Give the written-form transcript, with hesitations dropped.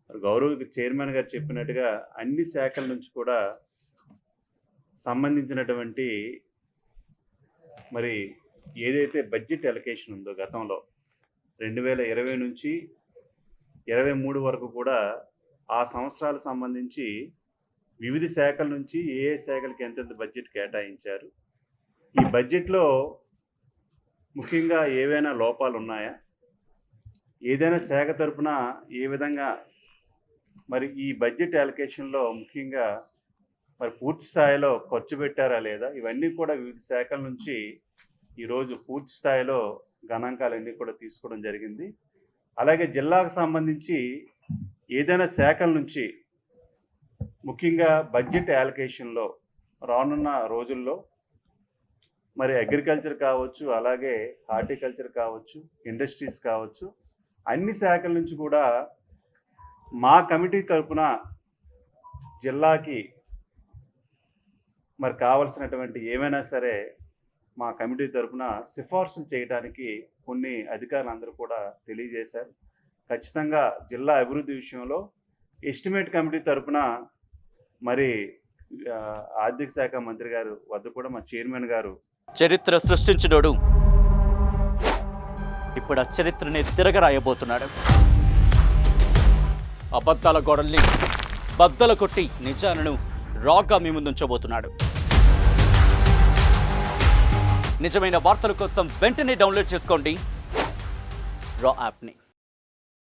గౌరవ చైర్మన్ గారు చెప్పినట్టుగా అన్ని శాఖల నుంచి కూడా సంబంధించినటువంటి మరి ఏదైతే బడ్జెట్ అలొకేషన్ ఉందో గతంలో 2020 నుంచి 23 వరకు కూడా ఆ సంవత్సరాలకు సంబంధించి వివిధ శాఖల నుంచి ఏ శాఖలకి ఎంతెంత బడ్జెట్ కేటాయించారు, ఈ బడ్జెట్లో ముఖ్యంగా ఏవైనా లోపాలు ఉన్నాయా, ఏదైనా శాఖ తరపున ఏ విధంగా మరి ఈ బడ్జెట్ అలొకేషన్లో ముఖ్యంగా మరి పూర్తి స్థాయిలో ఖర్చు పెట్టారా లేదా, ఇవన్నీ కూడా వివిధ శాఖల నుంచి ఈరోజు పూర్తి స్థాయిలో గణాంకాలన్నీ కూడా తీసుకోవడం జరిగింది. అలాగే జిల్లాకు సంబంధించి ఏదైనా శాఖల నుంచి ముఖ్యంగా బడ్జెట్ అలొకేషన్లో రానున్న రోజుల్లో మరి అగ్రికల్చర్ కావచ్చు, అలాగే హార్టికల్చర్ కావచ్చు, ఇండస్ట్రీస్ కావచ్చు, అన్ని శాఖల నుంచి కూడా మా కమిటీ తరపున జిల్లాకి మరి కావాల్సినటువంటి ఏమైనా సరే మా కమిటీ తరపున సిఫార్సులు చేయడానికి కొన్ని అధికారులందరూ కూడా తెలియజేశారు. ఖచ్చితంగా జిల్లా అభివృద్ధి విషయంలో ఎస్టిమేట్ కమిటీ తరపున మరి ఆర్థిక శాఖ మంత్రి గారు వద్ద కూడా మా చైర్మన్ గారు చరిత్ర సృష్టించినోడు ఇప్పుడు ఆ చరిత్రని తిరగరాయబోతున్నాడు. అబద్ధాల గోడల్ని బద్దలు కొట్టి నిజాలను రాగా మీ ముందుంచబోతున్నాడు. నిజమైన వార్తల కోసం వెంటనే డౌన్లోడ్ చేసుకోండి రా యాప్ని.